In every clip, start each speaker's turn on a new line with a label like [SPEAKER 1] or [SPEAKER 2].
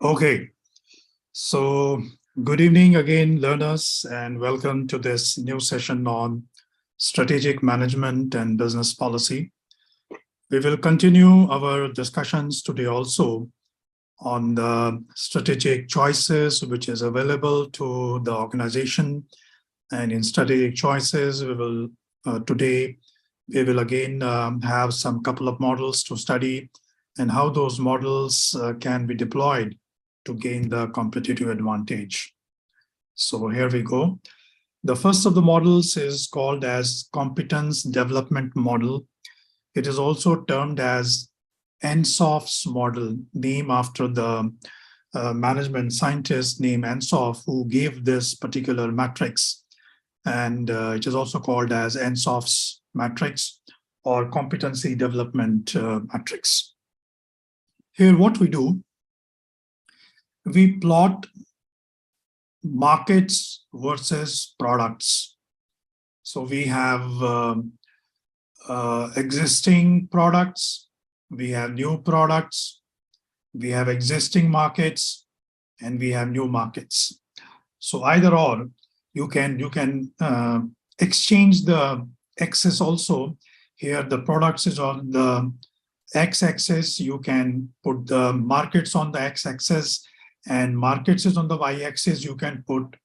[SPEAKER 1] Okay, so good evening again, learners, and welcome to this new session on strategic management and business policy. We will continue our discussions today also on the strategic choices which is available to the organization. And in strategic choices, today we will again have some couple of models to study and how those models can be deployed to gain the competitive advantage. So here we go. The first of the models is called as competence development model. It is also termed as Ansoff's model, named after the management scientist named Ansoff, who gave this particular matrix. And it is also called as Ansoff's matrix or competency development matrix. Here, what we do, we plot markets versus products. So we have existing products, we have new products, we have existing markets, and we have new markets. So either or, you can exchange the axis also. Here, the products is on the x-axis. You can put the markets on the x-axis, and markets is on the y-axis. You can put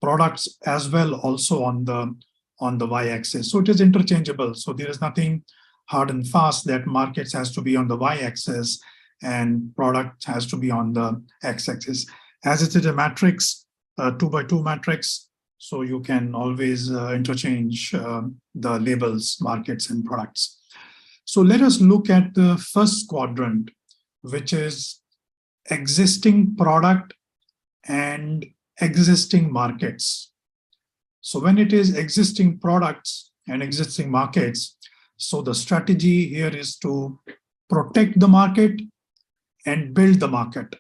[SPEAKER 1] products as well also on the y-axis. So it is interchangeable. So there is nothing hard and fast that markets has to be on the y-axis and product has to be on the x-axis. As it is a matrix, 2x2 matrix, so you can always interchange the labels, markets and products. So let us look at the first quadrant, which is existing product and existing markets. So when it is existing products and existing markets, so the strategy here is to protect the market and build the market.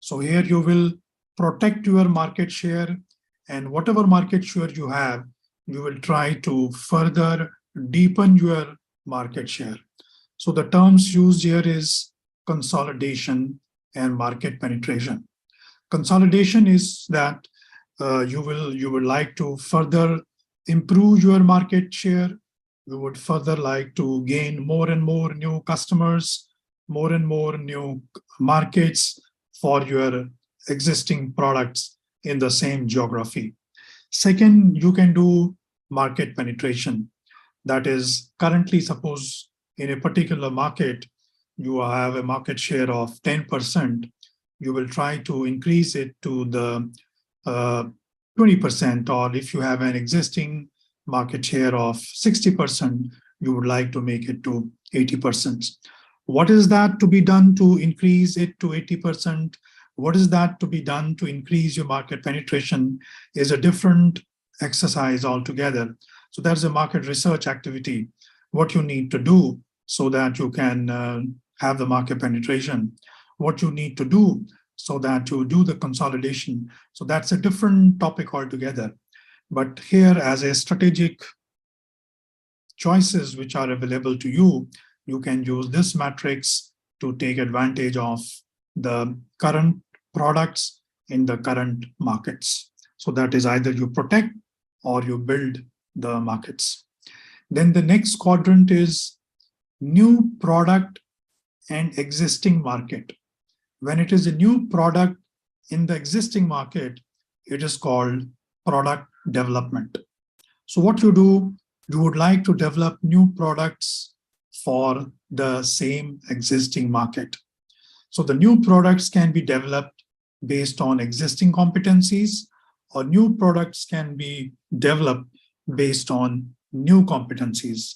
[SPEAKER 1] So here you will protect your market share, and whatever market share you have, you will try to further deepen your market share. So the terms used here is consolidation and market penetration. Consolidation is that you would like to further improve your market share. You would further like to gain more and more new customers, more and more new markets for your existing products in the same geography. Second, you can do market penetration. That is, currently, suppose in a particular market, you have a market share of 10%, you will try to increase it to the 20%, or if you have an existing market share of 60%, you would like to make it to 80%. What is that to be done to increase it to 80%? What is that to be done to increase your market penetration is a different exercise altogether. So that's a market research activity, what you need to do so that you can have the market penetration, what you need to do so that you do the consolidation. So that's a different topic altogether. But here, as a strategic choices which are available to you, you can use this matrix to take advantage of the current products in the current markets. So that is either you protect or you build the markets. Then the next quadrant is new product and existing market. When it is a new product in the existing market, it is called product development. So what you do, you would like to develop new products for the same existing market. So the new products can be developed based on existing competencies, or new products can be developed based on new competencies.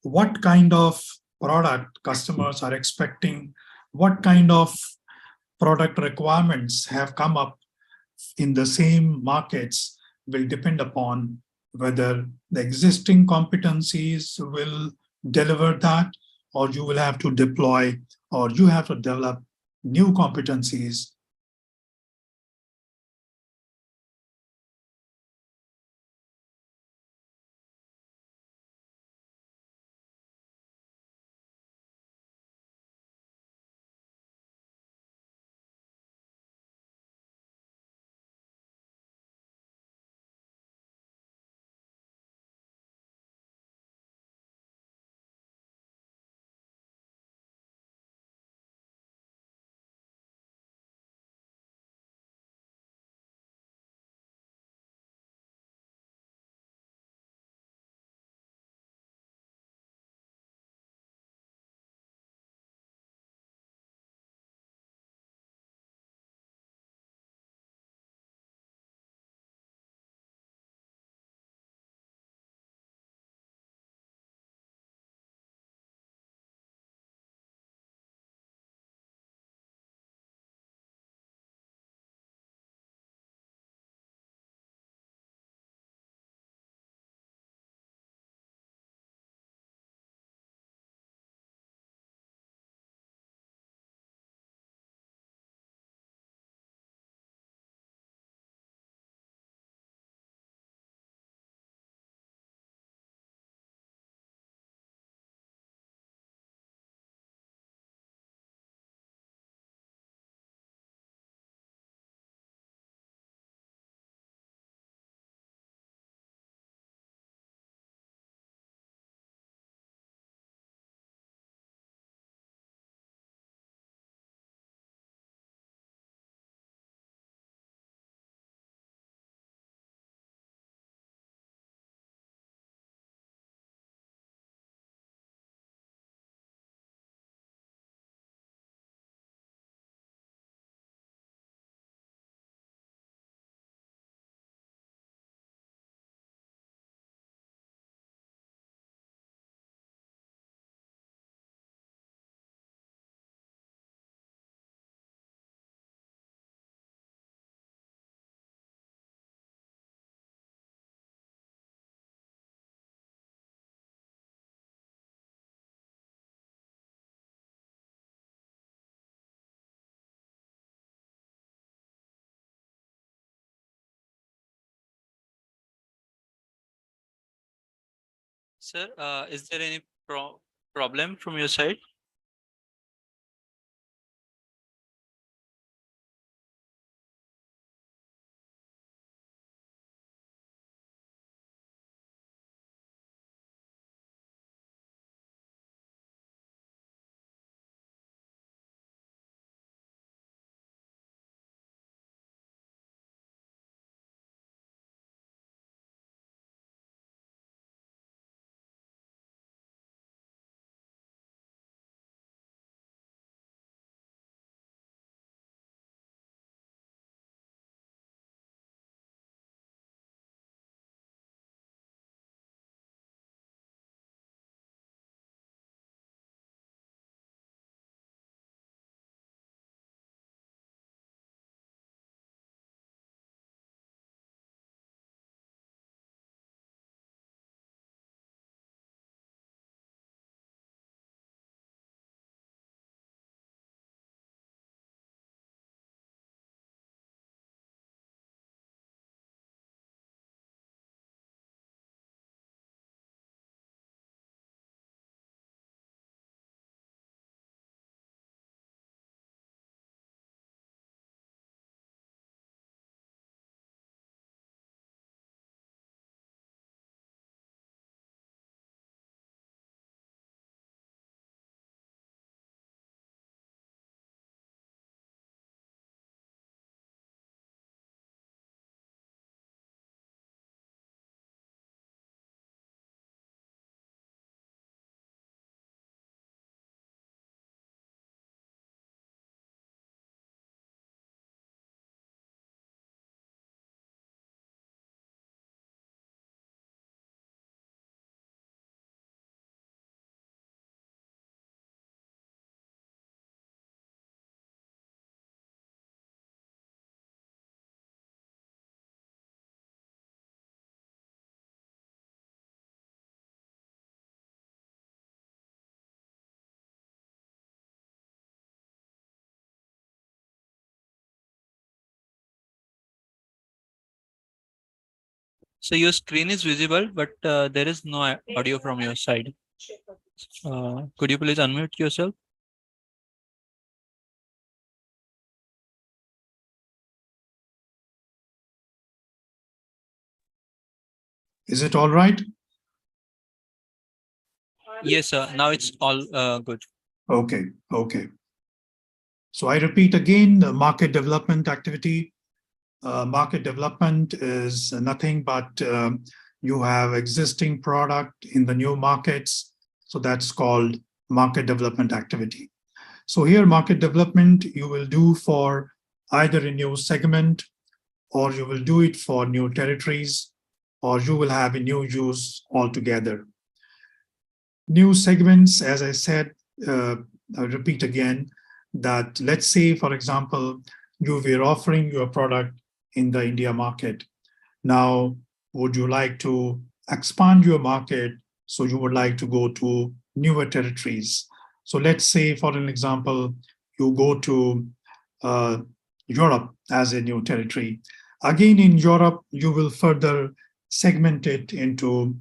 [SPEAKER 1] What kind of product customers are expecting, what kind of product requirements have come up in the same markets will depend upon whether the existing competencies will deliver that, or you will have to deploy, or you have to develop new competencies
[SPEAKER 2] Sir, is there any problem from your side? So your screen is visible, but there is no audio from your side. Could you please unmute yourself?
[SPEAKER 1] Is it all right?
[SPEAKER 2] Yes, sir. Now it's all good.
[SPEAKER 1] Okay, okay. So I repeat again, the market development activity. Market development is nothing but you have existing product in the new markets. So that's called market development activity. So here market development you will do for either a new segment, or you will do it for new territories, or you will have a new use altogether. New segments, as I said, I repeat again, that let's say, for example, you were offering your product in the India market. Now, would you like to expand your market? So you would like to go to newer territories. So let's say, for an example, you go to uh, Europe as a new territory. Again, in Europe, you will further segment it into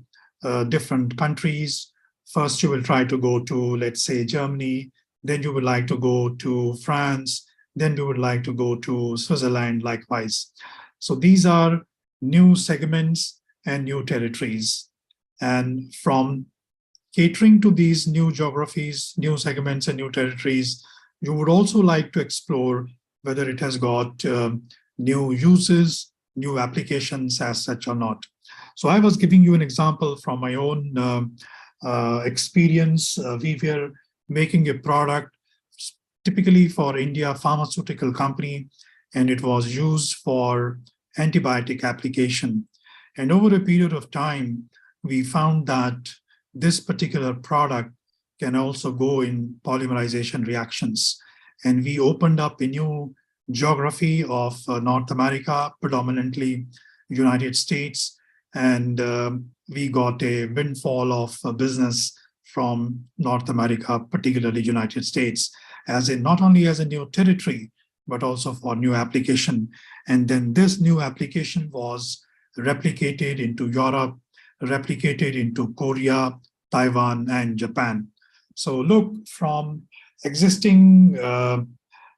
[SPEAKER 1] different countries. First, you will try to go to, let's say, Germany. Then you would like to go to France. Then you would like to go to Switzerland, likewise. So these are new segments and new territories. And from catering to these new geographies, new segments, and new territories, you would also like to explore whether it has got new uses, new applications as such or not. So I was giving you an example from my own experience. We were making a product typically for India pharmaceutical company, and it was used for antibiotic application. And over a period of time, we found that this particular product can also go in polymerization reactions. And we opened up a new geography of North America, predominantly United States, and we got a windfall of business from North America, particularly United States, as in not only as a new territory, but also for new application. And then this new application was replicated into Europe, replicated into Korea, Taiwan, and Japan. So look, from existing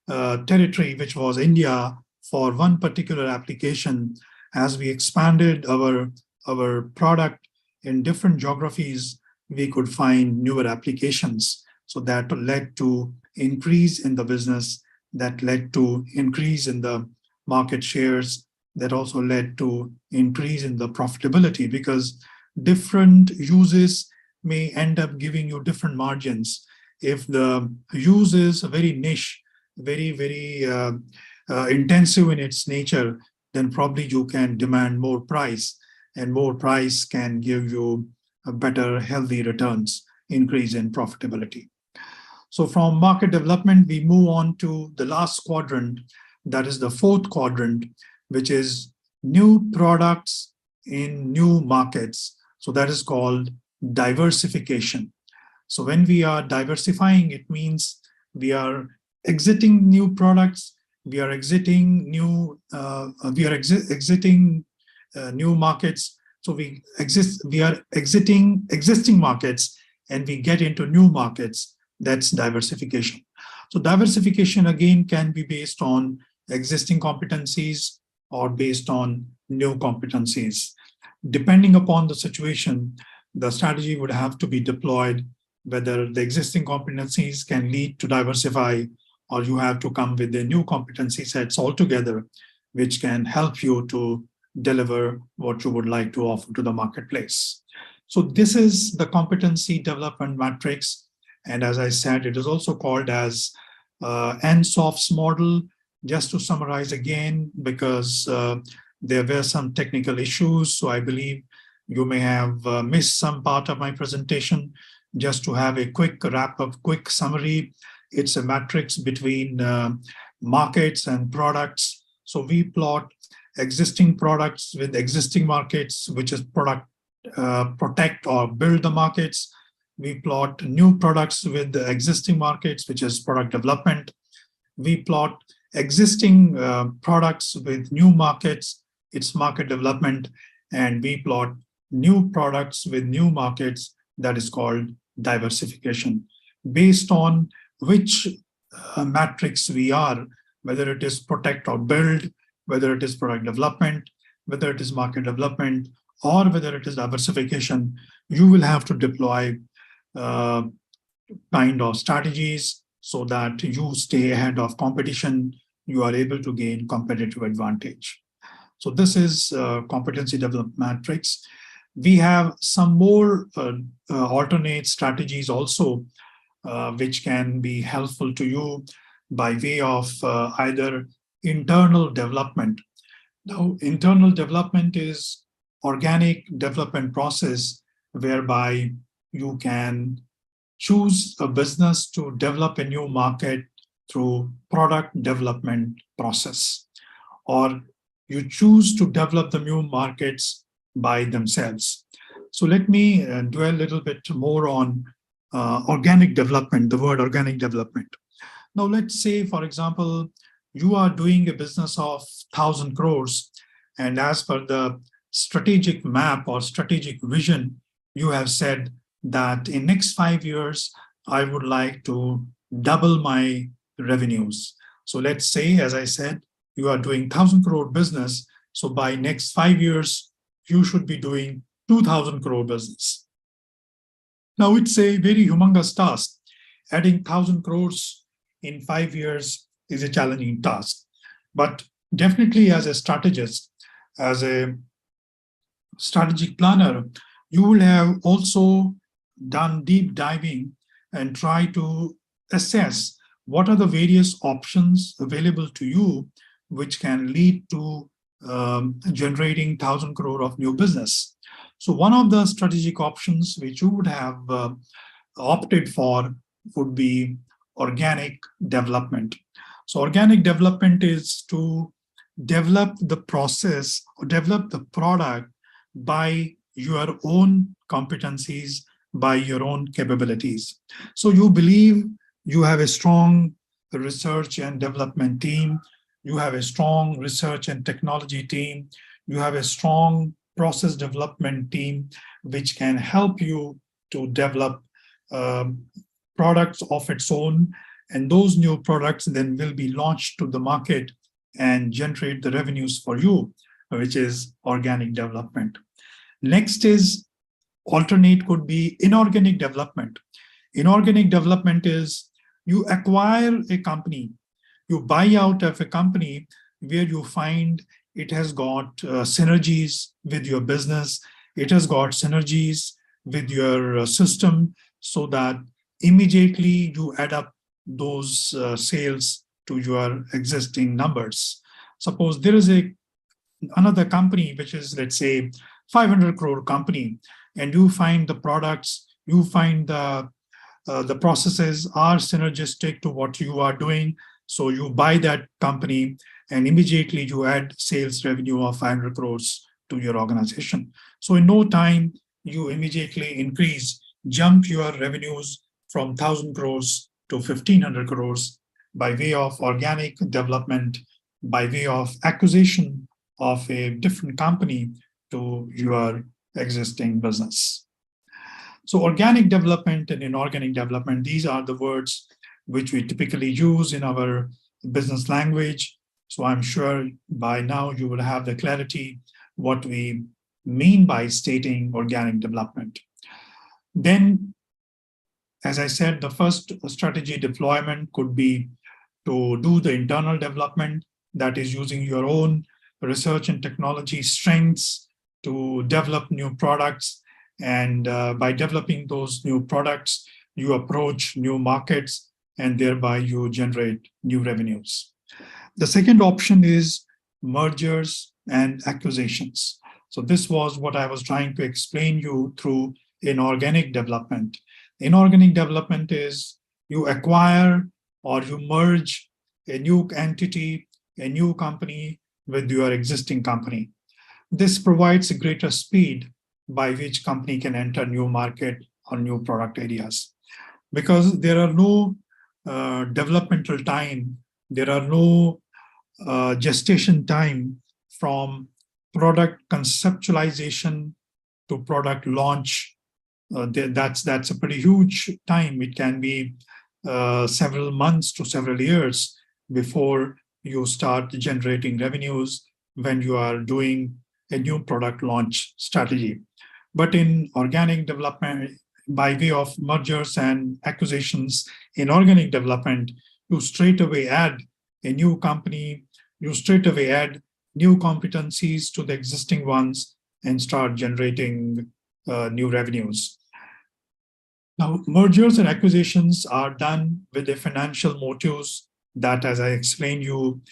[SPEAKER 1] territory, which was India, for one particular application, as we expanded our product in different geographies, we could find newer applications. So that led to increase in the business, that led to increase in the market shares, that also led to increase in the profitability, because different uses may end up giving you different margins. If the use is very niche, very intensive in its nature, then probably you can demand more price, and more price can give you a better, healthy returns, increase in profitability. So from market development, we move on to the last quadrant, that is the fourth quadrant, which is new products in new markets. So that is called diversification. So when we are diversifying, it means we are exiting new products, we are exiting new new markets. So we are exiting existing markets and we get into new markets. That's diversification. So diversification again can be based on existing competencies or based on new competencies. Depending upon the situation, the strategy would have to be deployed, whether the existing competencies can lead to diversify, or you have to come with the new competency sets altogether, which can help you to deliver what you would like to offer to the marketplace. So this is the competency development matrix. And as I said, it is also called as NSOF's model. Just to summarize again, because there were some technical issues, so I believe you may have missed some part of my presentation. Just to have a quick wrap-up, quick summary, it's a matrix between markets and products. So we plot existing products with existing markets, which is protect or build the markets. We plot new products with the existing markets, which is product development. We plot existing products with new markets, it's market development. And we plot new products with new markets, that is called diversification. Based on which matrix we are, whether it is protect or build, whether it is product development, whether it is market development, or whether it is diversification, you will have to deploy kind of strategies so that you stay ahead of competition, you are able to gain competitive advantage. So this is competency development matrix. We have some more alternate strategies also, which can be helpful to you by way of either internal development. Now, internal development is organic development process whereby you can choose a business to develop a new market through product development process, or you choose to develop the new markets by themselves. So let me dwell a little bit more on organic development, the word organic development. Now, let's say, for example, you are doing a business of 1,000 crores, and as per the strategic map or strategic vision, you have said that in next 5 years, I would like to double my revenues. So let's say, as I said, you are doing 1,000 crore business. So by next 5 years, you should be doing 2,000 crore business. Now it's a very humongous task. Adding 1,000 crores in 5 years is a challenging task. But definitely as a strategist, as a strategic planner, you will have also done deep diving and try to assess what are the various options available to you which can lead to generating 1,000 crore of new business. So one of the strategic options which you would have opted for would be organic development. So organic development is to develop the process or develop the product by your own competencies, by your own capabilities. So you believe you have a strong research and development team, you have a strong research and technology team, you have a strong process development team, which can help you to develop products of its own. And those new products then will be launched to the market and generate the revenues for you, which is organic development. Next is alternate could be inorganic development. Inorganic development is you acquire a company, you buy out of a company where you find it has got synergies with your business, it has got synergies with your system, so that immediately you add up those sales to your existing numbers. Suppose there is another company which is, let's say, 500 crore company, and you find the products, you find the processes are synergistic to what you are doing. So you buy that company and immediately you add sales revenue of 500 crores to your organization. So in no time, you immediately jump your revenues from 1,000 crores to 1,500 crores by way of organic development, by way of acquisition of a different company to your existing business. So organic development and inorganic development, these are the words which we typically use in our business language. So I'm sure by now you will have the clarity what we mean by stating organic development. Then, as I said, the first strategy deployment could be to do the internal development, that is using your own research and technology strengths to develop new products. And by developing those new products, you approach new markets and thereby you generate new revenues. The second option is mergers and acquisitions. So this was what I was trying to explain you through inorganic development. Inorganic development is you acquire or you merge a new entity, a new company with your existing company. This provides a greater speed by which company can enter new market or new product areas. Because there are no developmental time, there are no gestation time from product conceptualization to product launch. That's a pretty huge time. It can be several months to several years before you start generating revenues when you are doing a new product launch strategy. But in organic development, by way of mergers and acquisitions, in organic development, you straight away add a new company, you straight away add new competencies to the existing ones and start generating new revenues. Now, mergers and acquisitions are done with the financial motives that, as I explained you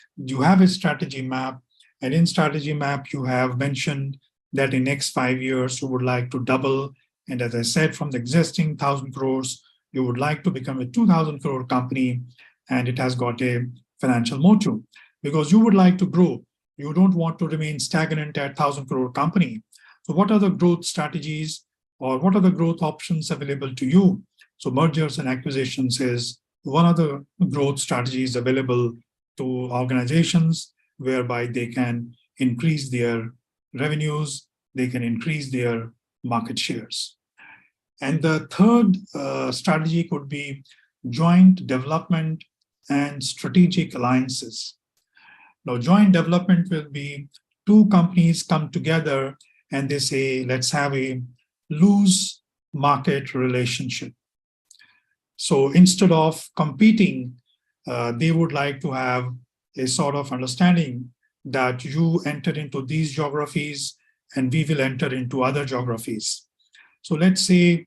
[SPEAKER 1] have a strategy map, and in strategy map, you have mentioned that in next 5 years, you would like to double. And as I said, from the existing 1,000 crores, you would like to become a 2,000 crore company, and it has got a financial motive because you would like to grow. You don't want to remain stagnant at 1,000 crore company. So what are the growth strategies or what are the growth options available to you? So mergers and acquisitions is one of the growth strategies available to organizations whereby they can increase their revenues, they can increase their market shares. And the third strategy could be joint development and strategic alliances. Now, joint development will be two companies come together and they say, let's have a loose market relationship. So instead of competing, they would like to have a sort of understanding that you enter into these geographies and we will enter into other geographies. So let's say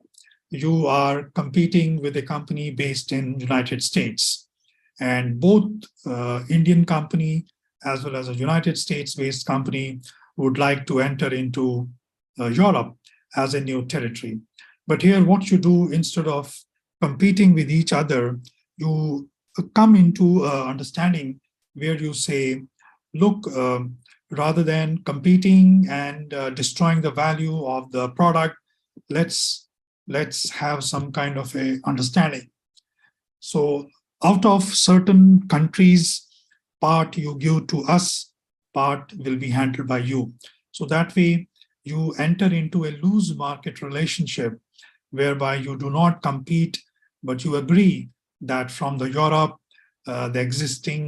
[SPEAKER 1] you are competing with a company based in United States, and both Indian company as well as a United States-based company would like to enter into Europe as a new territory. But here what you do, instead of competing with each other, you come into understanding where you say, look, rather than competing and destroying the value of the product, let's have some kind of a understanding. So out of certain countries, part you give to us, part will be handled by you. So that way you enter into a loose market relationship whereby you do not compete, but you agree that from the Europe, the existing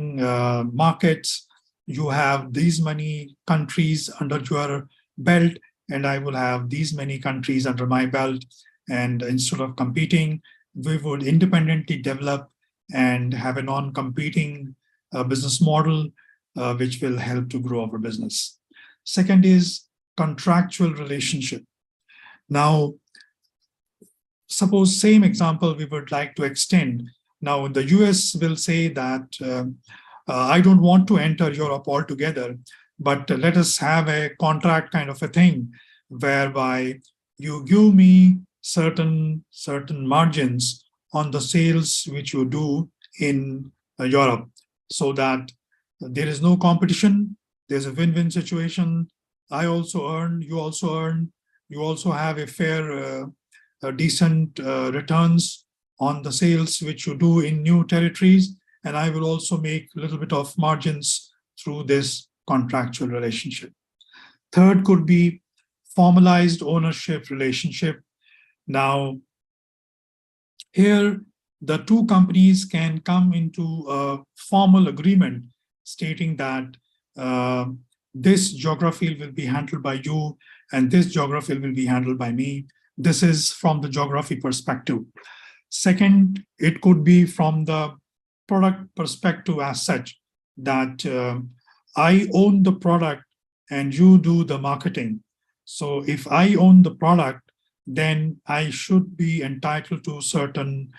[SPEAKER 1] markets, you have these many countries under your belt, and I will have these many countries under my belt. And instead of competing, we would independently develop and have a non-competing business model, which will help to grow our business. Second is contractual relationship. Now, suppose same example we would like to extend. Now, the US will say that I don't want to enter Europe altogether, but let us have a contract kind of a thing whereby you give me certain margins on the sales which you do in Europe, so that there is no competition. There's a win-win situation. I also earn, you also earn, you also have a fair, decent returns on the sales which you do in new territories, and I will also make a little bit of margins through this contractual relationship. Third could be formalized ownership relationship. Now, here the two companies can come into a formal agreement stating that this geography will be handled by you and this geography will be handled by me. This is from the geography perspective. Second, it could be from the product perspective as such, that I own the product and you do the marketing. So if I own the product, then I should be entitled to certain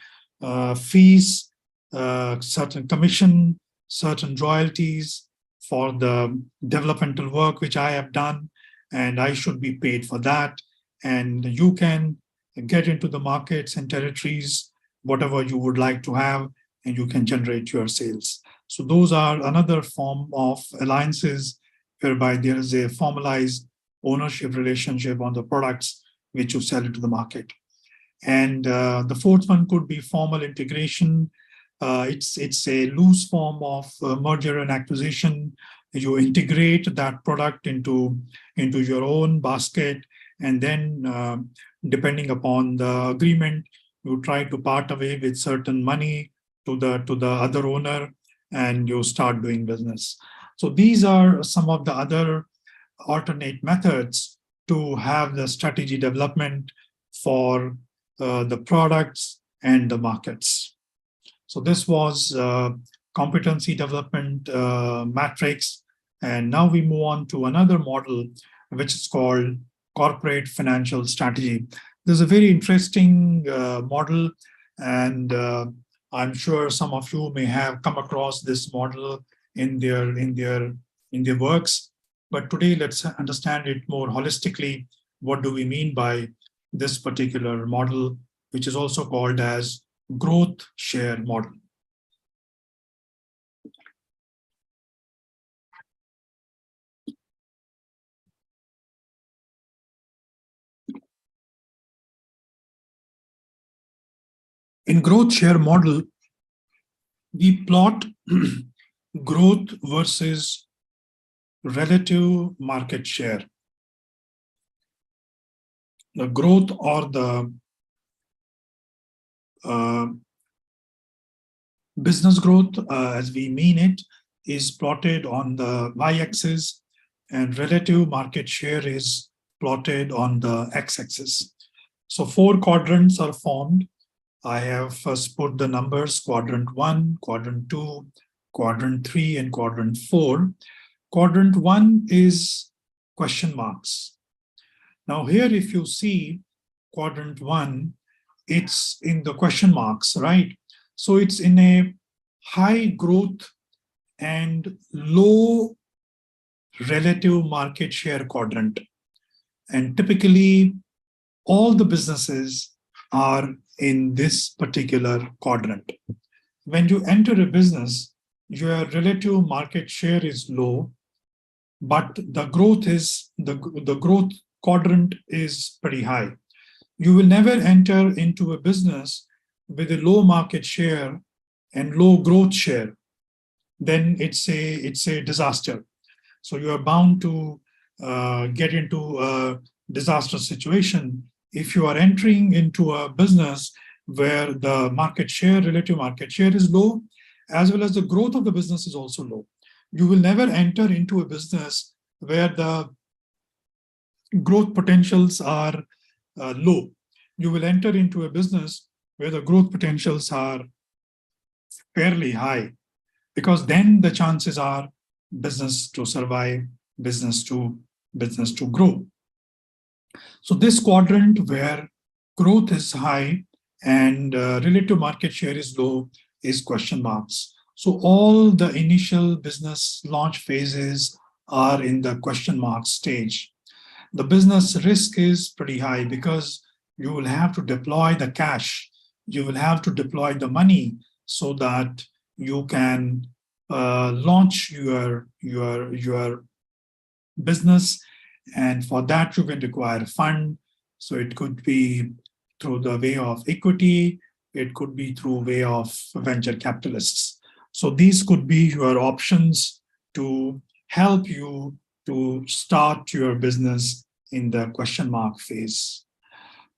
[SPEAKER 1] fees, certain commission, certain royalties for the developmental work which I have done, and I should be paid for that. And you can get into the markets and territories, whatever you would like to have, and you can generate your sales. So those are another form of alliances whereby there is a formalized ownership relationship on the products which you sell into the market. And the fourth one could be formal integration. It's a loose form of merger and acquisition. You integrate that product into your own basket, and then depending upon the agreement, you try to part away with certain money to the other owner, and you start doing business. So these are some of the other alternate methods to have the strategy development for the products and the markets. So this was competency development matrix. And now we move on to another model, which is called corporate financial strategy. There's a very interesting model, and I'm sure some of you may have come across this model in their works. But today, let's understand it more holistically. What do we mean by this particular model, which is also called as growth share model? In growth share model, we plot growth versus relative market share. The growth or the business growth, as we mean it, is plotted on the y-axis, and relative market share is plotted on the x-axis. So 4 quadrants are formed. I have first put the numbers quadrant 1, quadrant 2, quadrant 3, and quadrant 4. Quadrant 1 is question marks. Now here, if you see quadrant 1, it's in the question marks, right? So it's in a high growth and low relative market share quadrant. And typically, all the businesses are in this particular quadrant. When you enter a business, your relative market share is low, but the growth quadrant is pretty high. You will never enter into a business with a low market share and low growth share. Then it's a disaster. So you are bound to get into disastrous situation, if you are entering into a business where the market share, relative market share is low, as well as the growth of the business is also low, you will never enter into a business where the growth potentials are low. You will enter into a business where the growth potentials are fairly high, because then the chances are business to survive, business to grow. So this quadrant where growth is high and relative market share is low is question marks. So all the initial business launch phases are in the question mark stage. The business risk is pretty high because you will have to deploy the cash, you will have to deploy the money so that you can launch your business, and for that you will require fund. So it could be through the way of equity, it could be through way of venture capitalists. So these could be your options to help you to start your business in the question mark phase.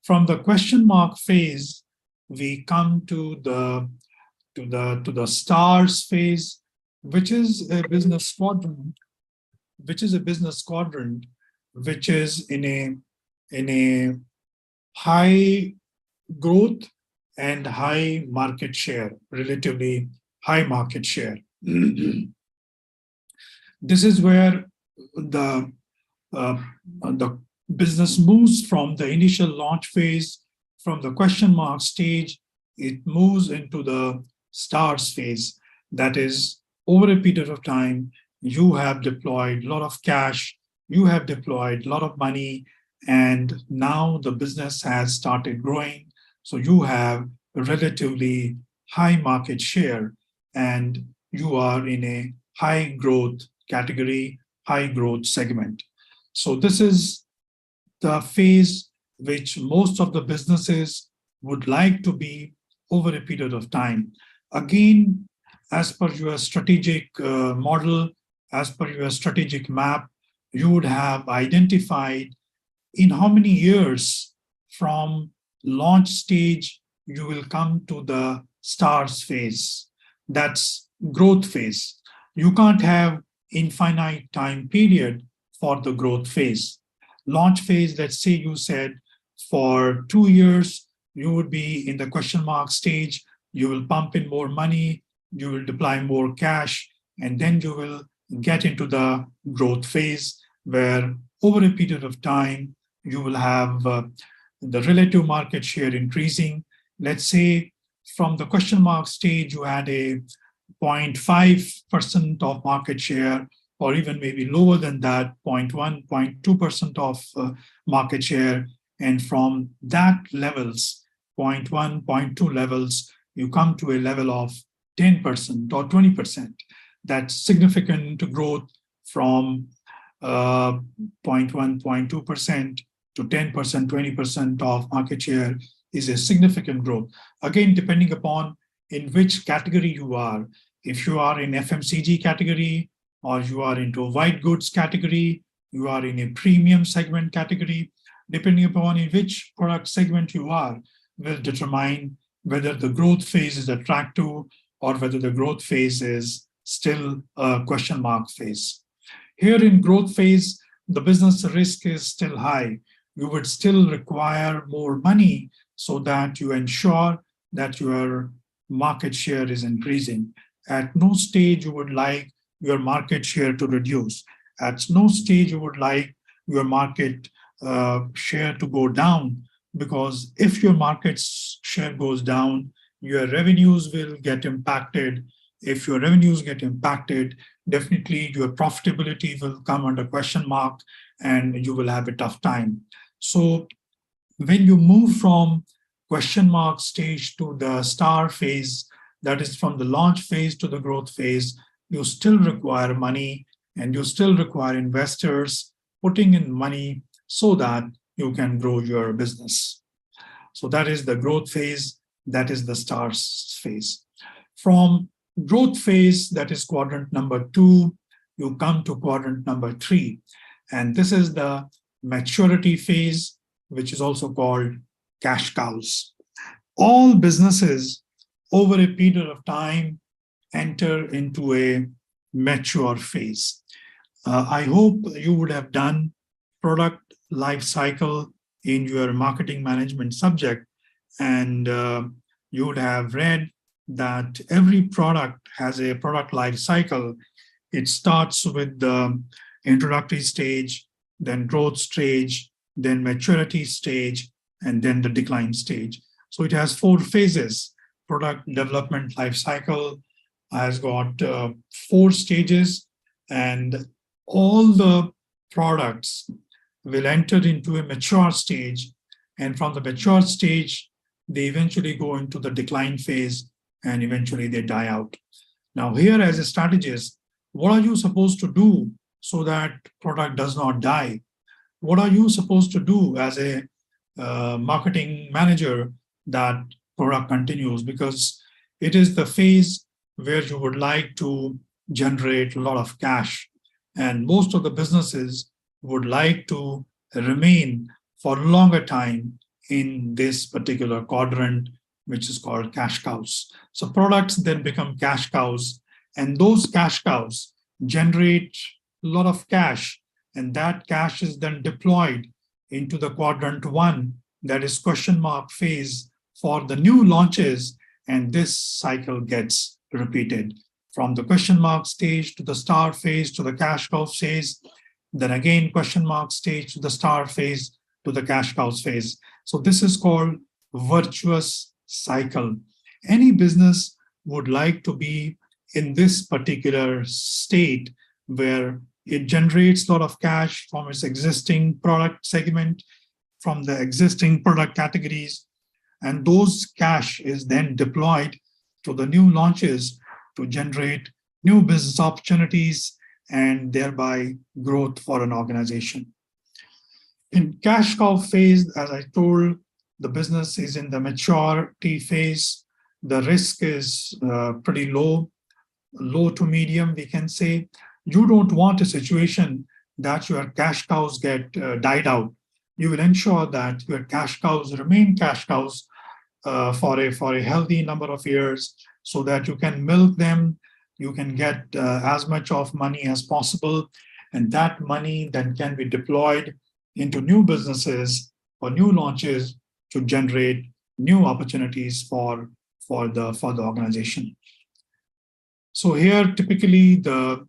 [SPEAKER 1] From the question mark phase, we come to the stars phase, which is a business quadrant, which is in a high growth and high market share, relatively high market share. This is where the business moves from the initial launch phase, from the question mark stage, it moves into the stars phase. That is, over a period of time, you have deployed a lot of cash, you have deployed a lot of money, and now the business has started growing. So you have a relatively high market share and you are in a high growth category, high growth segment. So this is the phase which most of the businesses would like to be over a period of time. Again, as per your strategic model, as per your strategic map, you would have identified in how many years from launch stage you will come to the stars phase. That's growth phase. You can't have infinite time period for the growth phase. Launch phase, let's say you said for 2 years, you would be in the question mark stage, you will pump in more money, you will deploy more cash, and then you will get into the growth phase where over a period of time, you will have the relative market share increasing. Let's say from the question mark stage, you had a 0.5% of market share, or even maybe lower than that, 0.1, 0.2% of market share. And from that levels, 0.1, 0.2 levels, you come to a level of 10% or 20%. That's significant growth from 0.1, 0.2% to 10%, 20% of market share is a significant growth. Again, depending upon in which category you are. If you are in FMCG category, or you are into white goods category, you are in a premium segment category, depending upon in which product segment you are, will determine whether the growth phase is attractive or whether the growth phase is still a question mark phase. Here in growth phase, the business risk is still high. You would still require more money so that you ensure that your market share is increasing. At no stage you would like your market share to reduce. At no stage you would like your market share to go down, because if your market share goes down, your revenues will get impacted. If your revenues get impacted, definitely your profitability will come under question mark and you will have a tough time. So when you move from question mark stage to the star phase, that is from the launch phase to the growth phase, you still require money and you still require investors putting in money so that you can grow your business. So that is the growth phase, that is the stars phase. From growth phase, that is quadrant number 2, you come to quadrant number 3. And this is the maturity phase, which is also called cash cows. All businesses over a period of time enter into a mature phase. I hope you would have done product life cycle in your marketing management subject, and you would have read that every product has a product life cycle. It starts with the introductory stage, then growth stage, then maturity stage, and then the decline stage. So it has 4 phases. Product development life cycle has got 4 stages, and all the products will enter into a mature stage. And from the mature stage, they eventually go into the decline phase, and eventually they die out. Now, here as a strategist, what are you supposed to do so that product does not die? What are you supposed to do as a marketing manager that product continues? Because it is the phase where you would like to generate a lot of cash. And most of the businesses would like to remain for a longer time in this particular quadrant, which is called cash cows. So products then become cash cows, and those cash cows generate a lot of cash, and that cash is then deployed into the quadrant 1, that is question mark phase for the new launches, and this cycle gets repeated from the question mark stage to the star phase to the cash cow phase, then again question mark stage to the star phase to the cash cows phase. So this is called virtuous cycle. Any business would like to be in this particular state where it generates a lot of cash from its existing product segment, from the existing product categories, and those cash is then deployed to the new launches to generate new business opportunities and thereby growth for an organization. In cash cow phase, as I told, the business is in the maturity phase. The risk is pretty low to medium, we can say. You don't want a situation that your cash cows get died out. You will ensure that your cash cows remain cash cows for a healthy number of years, so that you can milk them, you can get as much of money as possible, and that money then can be deployed into new businesses or new launches to generate new opportunities for the organization. So here, typically the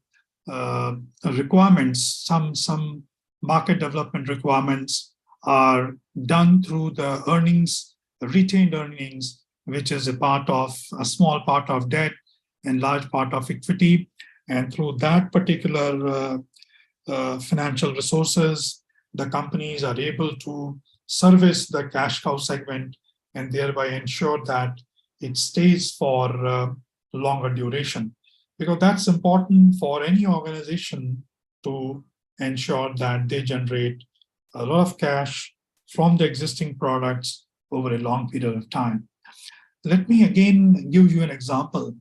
[SPEAKER 1] requirements, some market development requirements are done through the earnings, the retained earnings, which is a small part of debt and large part of equity. And through that particular financial resources, the companies are able to service the cash cow segment and thereby ensure that it stays for longer duration. Because that's important for any organization to ensure that they generate a lot of cash from the existing products over a long period of time. Let me again give you an example.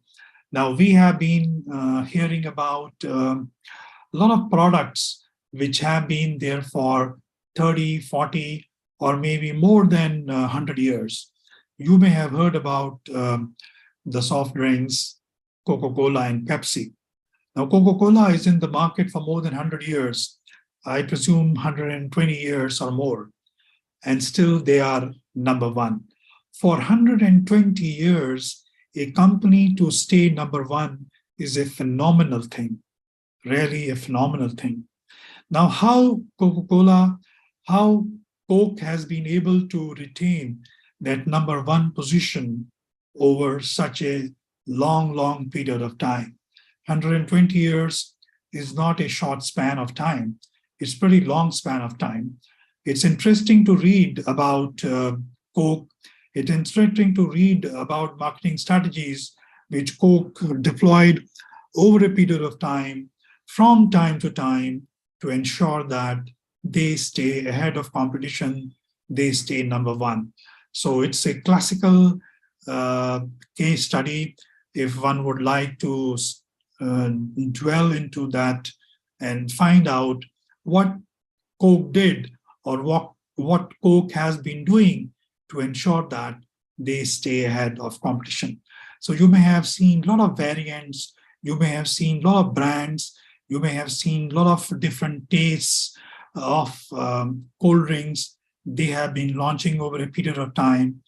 [SPEAKER 1] Now, we have been hearing about a lot of products which have been there for 30, 40, or maybe more than 100 years. You may have heard about the soft drinks, Coca-Cola and Pepsi. Now, Coca-Cola is in the market for more than 100 years, I presume 120 years or more, and still they are number one. For 120 years, a company to stay number one is a phenomenal thing, really a phenomenal thing. Now, how Coke has been able to retain that number one position over such a long period of time. 120 years is not a short span of time. It's a pretty long span of time. It's interesting to read about Coke. It's interesting to read about marketing strategies which Coke deployed over a period of time, from time to time, to ensure that they stay ahead of competition, they stay number one. So it's a classical case study. If one would like to dwell into that and find out what Coke did or what Coke has been doing to ensure that they stay ahead of competition. So you may have seen a lot of variants, you may have seen a lot of brands, you may have seen a lot of different tastes of cold drinks they have been launching over a period of time.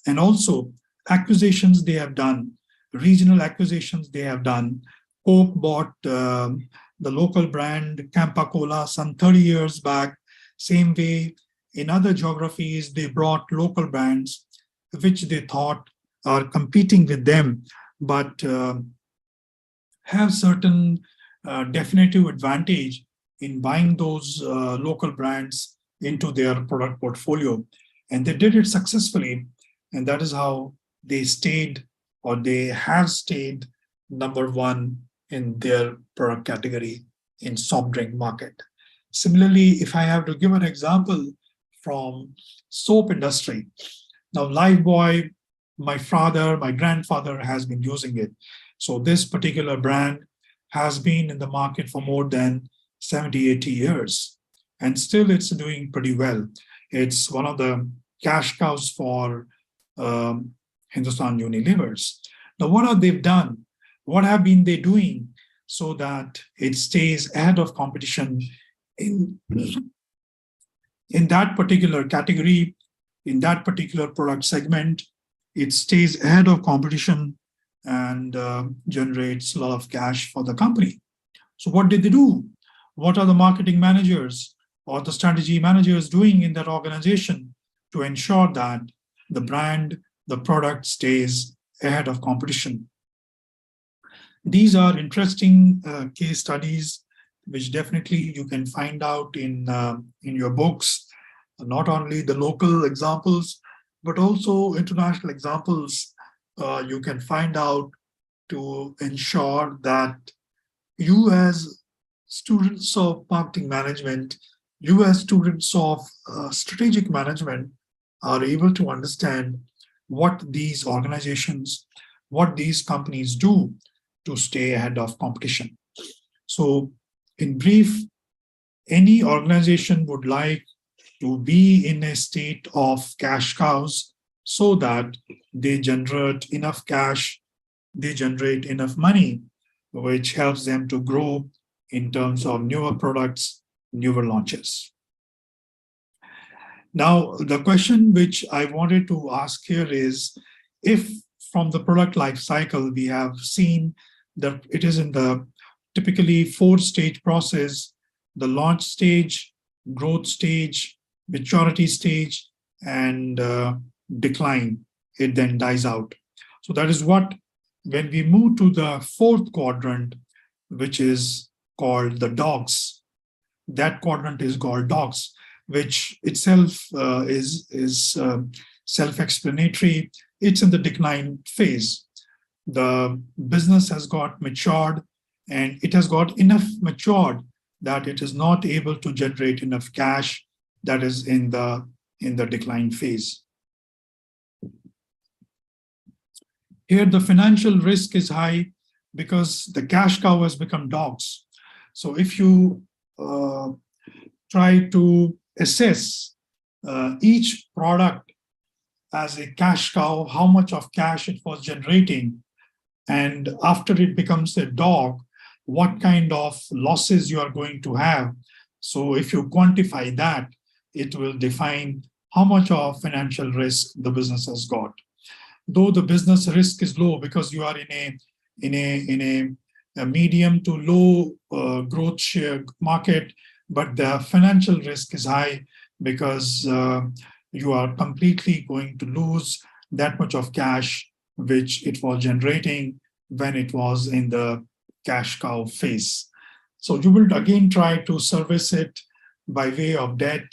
[SPEAKER 1] And also acquisitions they have done, regional acquisitions they have done. Coke bought the local brand Campa Cola some 30 years back. Same way, in other geographies, they brought local brands which they thought are competing with them, but have certain definitive advantage in buying those local brands into their product portfolio. And they did it successfully. And that is how they stayed, or they have stayed, number one in their product category in soft drink market. Similarly, if I have to give an example from soap industry, now Lifebuoy, my grandfather has been using it. So this particular brand has been in the market for more than 70, 80 years, and still it's doing pretty well. It's one of the cash cows for Hindustan Unilevers. Now, what have they done? What have been they doing so that it stays ahead of competition in that particular category, in that particular product segment? It stays ahead of competition and generates a lot of cash for the company. So what did they do? What are the marketing managers or the strategy managers doing in that organization to ensure that the brand, the product stays ahead of competition? These are interesting case studies, which definitely you can find out in your books, not only the local examples, but also international examples. You can find out to ensure that you as students of marketing management, you as students of strategic management are able to understand what these organizations, what these companies do to stay ahead of competition. So in brief, any organization would like to be in a state of cash cows so that they generate enough cash, they generate enough money, which helps them to grow in terms of newer products, newer launches. Now, the question which I wanted to ask here is, if from the product life cycle, we have seen that it is in the typically 4-stage process: the launch stage, growth stage, maturity stage, and decline. It then dies out. So that is what, when we move to the 4th quadrant, which is called the dogs, that quadrant is called dogs, which itself is self-explanatory. It's in the decline phase. The business has got matured, and it has got enough matured that it is not able to generate enough cash. That is in the decline phase. Here, the financial risk is high because the cash cow has become dogs. So if you try to assess each product as a cash cow, how much of cash it was generating, and after it becomes a dog, what kind of losses you are going to have. So if you quantify that, it will define how much of financial risk the business has got. Though the business risk is low because you are in a medium to low growth share market, but the financial risk is high because you are completely going to lose that much of cash which it was generating when it was in the cash cow phase. So you will again try to service it by way of debt,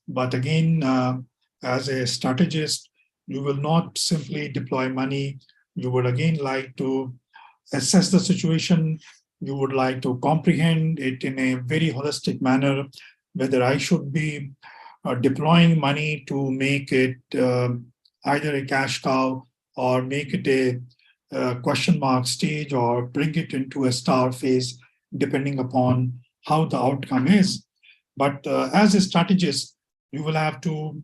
[SPEAKER 1] but again, as a strategist, you will not simply deploy money. You would again like to assess the situation. You would like to comprehend it in a very holistic manner, whether I should be deploying money to make it either a cash cow or make it a question mark stage or bring it into a star phase, depending upon how the outcome is. But as a strategist, You will have to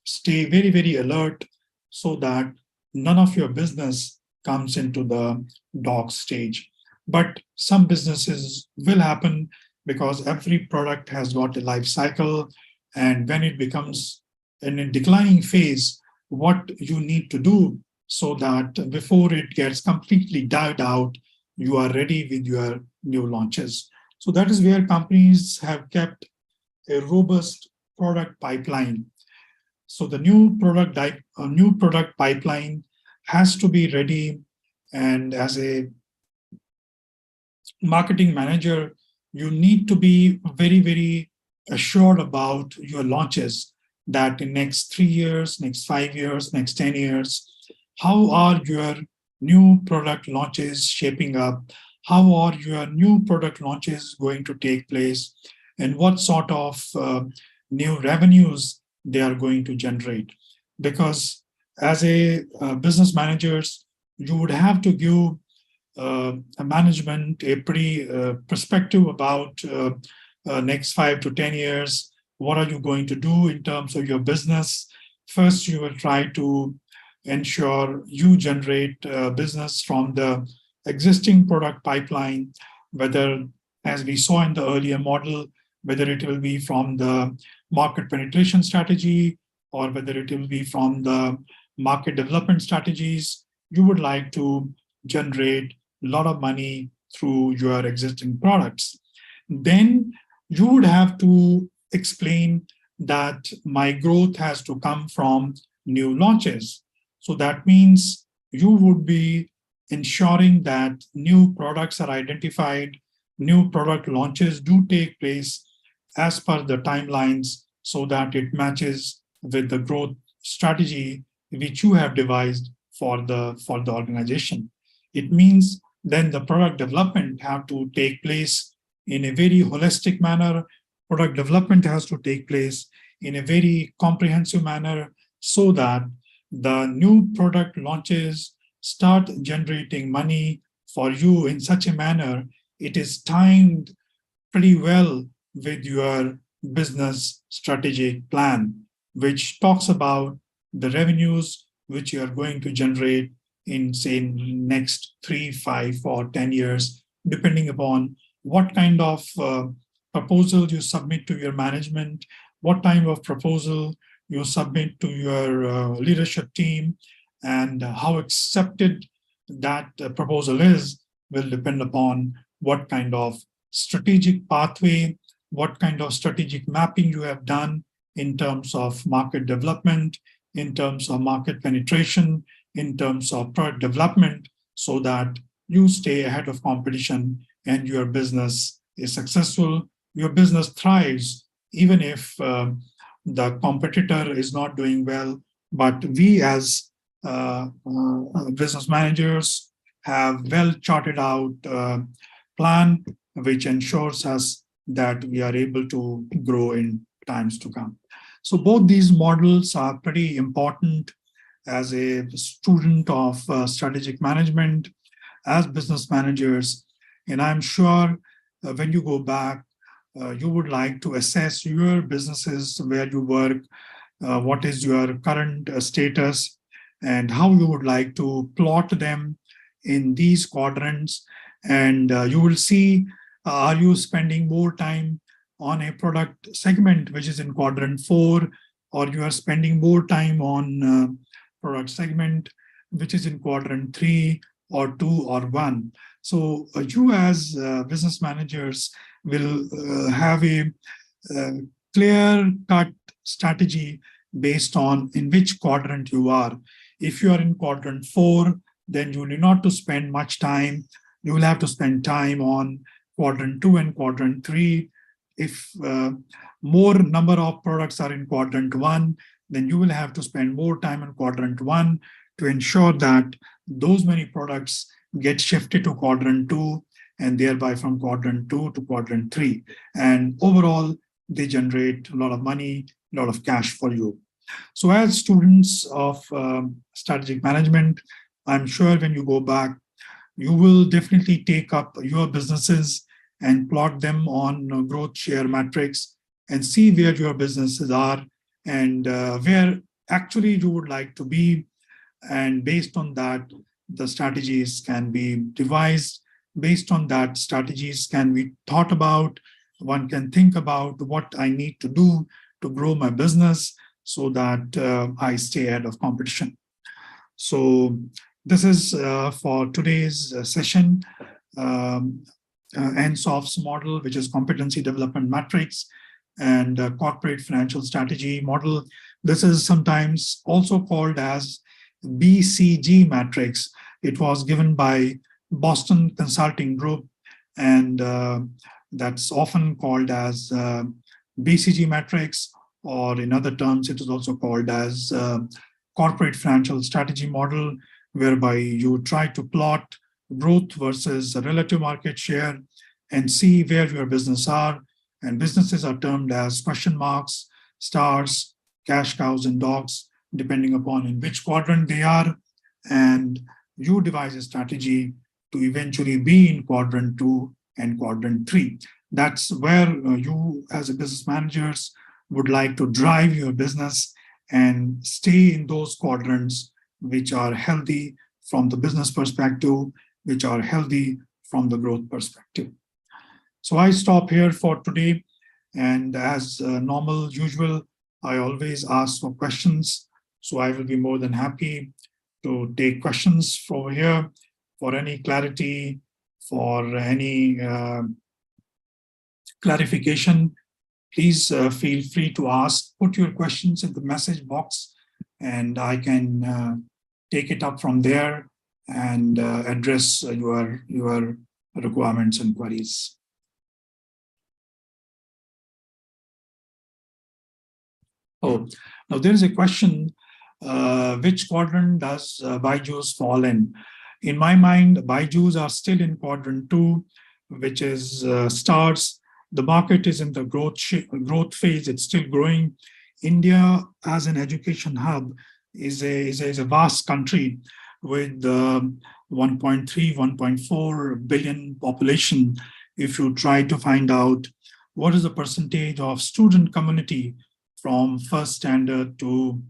[SPEAKER 1] stay very, very alert so that none of your business comes into the dog stage. But some businesses will happen because every product has got a life cycle. And when it becomes in a declining phase, what you need to do so that before it gets completely died out, you are ready with your new launches. So that is where companies have kept a robust product pipeline. So the new product pipeline has to be ready. And as a marketing manager, you need to be very, very assured about your launches, that in next 3 years, next 5 years, next 10 years, how are your new product launches shaping up? How are your new product launches going to take place? And what sort of new revenues they are going to generate? Because as a business managers, you would have to give a management a pretty perspective about next 5 to 10 years. What are you going to do in terms of your business? First, you will try to ensure you generate business from the existing product pipeline, whether, as we saw in the earlier model, whether it will be from the market penetration strategy or whether it will be from the market development strategies. You would like to generate a lot of money through your existing products. Then you would have to explain that my growth has to come from new launches. So that means you would be ensuring that new products are identified, new product launches do take place as per the timelines so that it matches with the growth strategy which you have devised for the organization. It means then the product development have to take place in a very holistic manner. Product development has to take place in a very comprehensive manner so that the new product launches start generating money for you in such a manner it is timed pretty well with your business strategic plan, which talks about the revenues which you are going to generate in, say, next 3, 5, or 10 years, depending upon what kind of proposal you submit to your management, what type of proposal you submit to your leadership team, and how accepted that proposal is will depend upon what kind of strategic pathway, what kind of strategic mapping you have done in terms of market development, in terms of market penetration, in terms of product development, so that you stay ahead of competition and your business is successful. Your business thrives even if the competitor is not doing well. But we as business managers have well charted out plan which ensures us that we are able to grow in times to come. So both these models are pretty important as a student of strategic management, as business managers. And I'm sure when you go back, you would like to assess your businesses where you work, what is your current status, and how you would like to plot them in these quadrants. And you will see, are you spending more time on a product segment which is in quadrant 4, or you are spending more time on product segment which is in quadrant 3 or 2 or 1. So you as business managers will have a clear-cut strategy based on in which quadrant you are. If you are in quadrant 4, then you need not to spend much time. You will have to spend time on quadrant 2 and quadrant 3. If more number of products are in quadrant 1, then you will have to spend more time in quadrant 1 to ensure that those many products get shifted to quadrant 2 and thereby from quadrant 2 to quadrant 3. And overall, they generate a lot of money, a lot of cash for you. So as students of strategic management, I'm sure when you go back, you will definitely take up your businesses and plot them on growth share matrix and see where your businesses are and where actually you would like to be. And based on that, the strategies can be devised. Based on that, strategies can be thought about. One can think about what I need to do to grow my business so that I stay ahead of competition. So this is for today's session. Um, NSOF's model, which is competency development matrix, and corporate financial strategy model. This is sometimes also called as BCG matrix. It was given by Boston Consulting Group, and that's often called as BCG matrix, or in other terms, it is also called as corporate financial strategy model, whereby you try to plot growth versus relative market share and see where your business are. And businesses are termed as question marks, stars, cash cows, and dogs, depending upon in which quadrant they are. And you devise a strategy to eventually be in quadrant 2 and quadrant 3. That's where you as a business managers would like to drive your business and stay in those quadrants which are healthy from the business perspective, which are healthy from the growth perspective. So I stop here for today. And as normal, usual, I always ask for questions. So I will be more than happy to take questions over here for any clarity, for any clarification. Please feel free to ask, put your questions in the message box, and I can take it up from there and address your requirements and queries. Oh, now there is a question, which quadrant does Byju's fall in? In my mind, Byju's are still in quadrant 2, which is stars. The market is in the growth phase. It's still growing. India, as an education hub, is a vast country with 1.3, 1.4 billion population. If you try to find out what is the percentage of student community from first standard to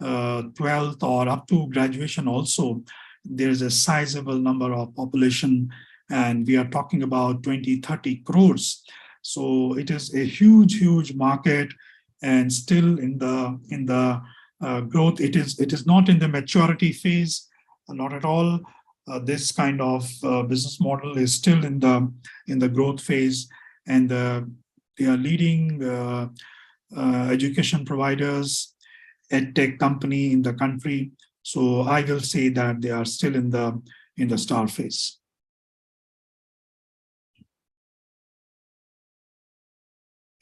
[SPEAKER 1] 12th or up to graduation also, there's a sizable number of population, and we are talking about 20, 30 crores. So it is a huge market, and still in the growth. It is not in the maturity phase, not at all. This kind of business model is still in the growth phase, and they are leading education providers, edtech company in the country. So I will say that they are still in the star phase.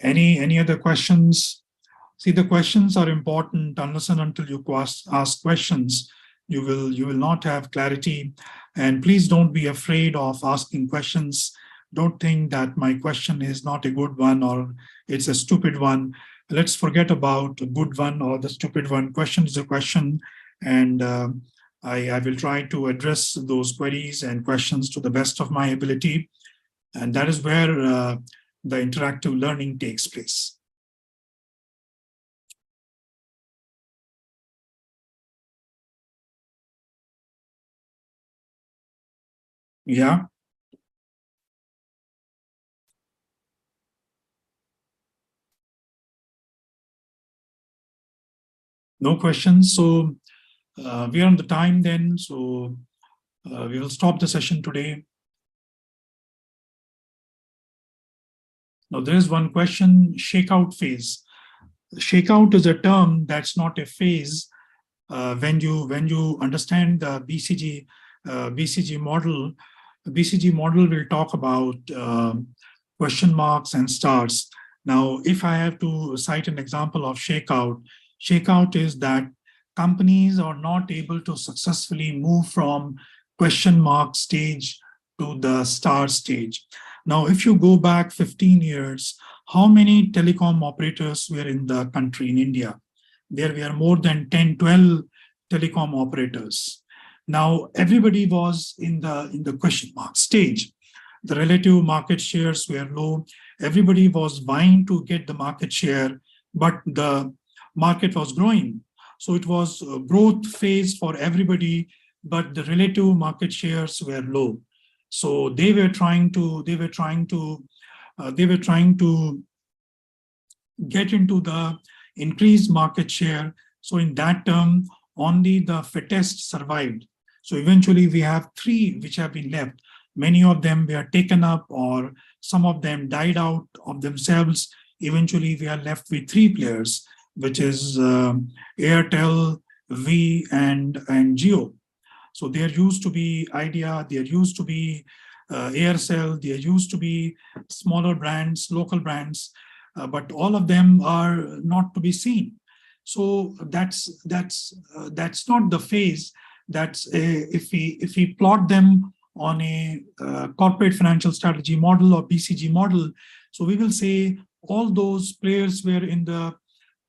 [SPEAKER 1] Any other questions? See, the questions are important. Unless and until you ask questions, you will not have clarity. And please don't be afraid of asking questions. Don't think that my question is not a good one or it's a stupid one. Let's forget about a good one or the stupid one. Question is a question, and I will try to address those queries and questions to the best of my ability. And that is where the interactive learning takes place. Yeah. No questions. So we are on the time then. So we will stop the session today. Now there is one question, shakeout phase. Shakeout is a term that's not a phase. When you understand the BCG model, the BCG model will talk about question marks and stars. Now, if I have to cite an example of shakeout is that companies are not able to successfully move from question mark stage to the star stage. Now, if you go back 15 years, how many telecom operators were in the country in India? There were more than 10, 12 telecom operators. Now, everybody was in the question mark stage. The relative market shares were low. Everybody was vying to get the market share, but the market was growing. So it was a growth phase for everybody, but the relative market shares were low. So they were trying to get into the increased market share. So in that term, only the fittest survived. So eventually we have three which have been left. Many of them were taken up, or some of them died out of themselves. Eventually we are left with three players, which is Airtel, V, and Jio. So there used to be Idea, there used to be Aircel, there used to be smaller brands, local brands, but all of them are not to be seen. So that's not the phase. That's if we plot them on a corporate financial strategy model or BCG model, so we will say all those players were in the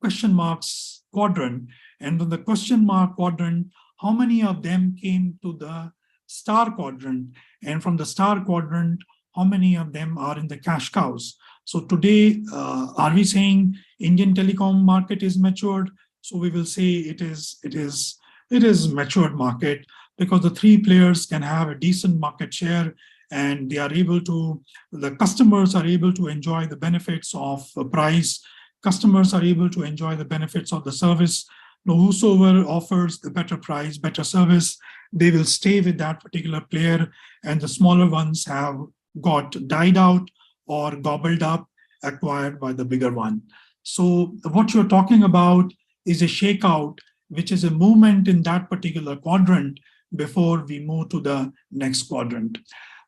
[SPEAKER 1] question marks quadrant, and from the question mark quadrant, how many of them came to the star quadrant, and from the star quadrant, how many of them are in the cash cows. So today, are we saying Indian telecom market is matured? So we will say it is matured market, because the three players can have a decent market share, and they are able to, the customers are able to enjoy the benefits of price. Customers are able to enjoy the benefits of the service. Now, whosoever offers the better price, better service, they will stay with that particular player, and the smaller ones have got died out or gobbled up, acquired by the bigger one. So what you're talking about is a shakeout, which is a movement in that particular quadrant before we move to the next quadrant.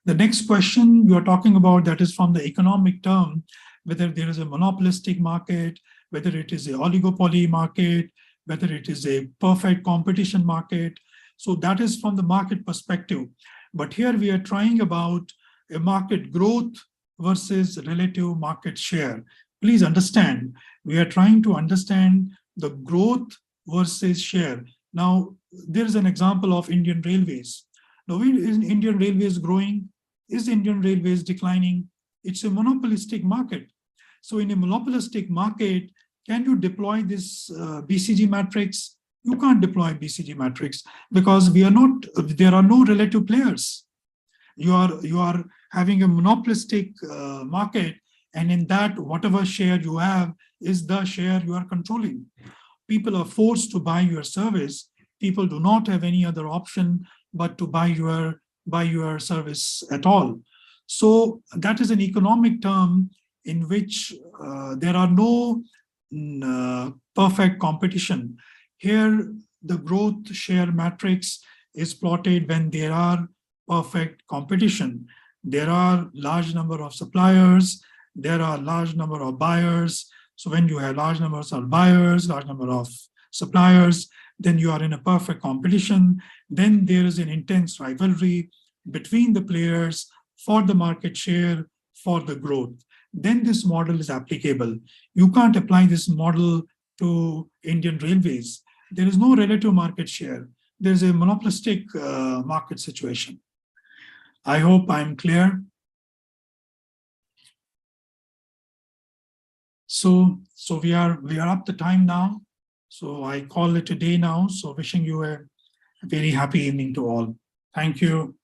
[SPEAKER 1] The next question you're talking about, that is from the economic term, whether there is a monopolistic market, whether it is a oligopoly market, whether it is a perfect competition market. So that is from the market perspective. But here we are trying about a market growth versus relative market share. Please understand, we are trying to understand the growth versus share. Now, there is an example of Indian Railways. Now, is Indian Railways growing? Is Indian Railways declining? It's a monopolistic market. So in a monopolistic market, can you deploy this BCG matrix? You can't deploy BCG matrix, because there are no relative players. You are having a monopolistic market, and in that, whatever share you have is the share you are controlling. People are forced to buy your service. People do not have any other option but to buy your service at all. So that is an economic term in which there are no perfect competition. Here, the growth share matrix is plotted when there are perfect competition. There are large number of suppliers, there are large number of buyers. So when you have large numbers of buyers, large number of suppliers, then you are in a perfect competition. Then there is an intense rivalry between the players for the market share, for the growth. Then this model is applicable. You can't apply this model to Indian Railways. There is no relative market share. There's a monopolistic market situation. I hope I'm clear. So we are up the time now. So I call it a day now. So wishing you a very happy evening to all. Thank you.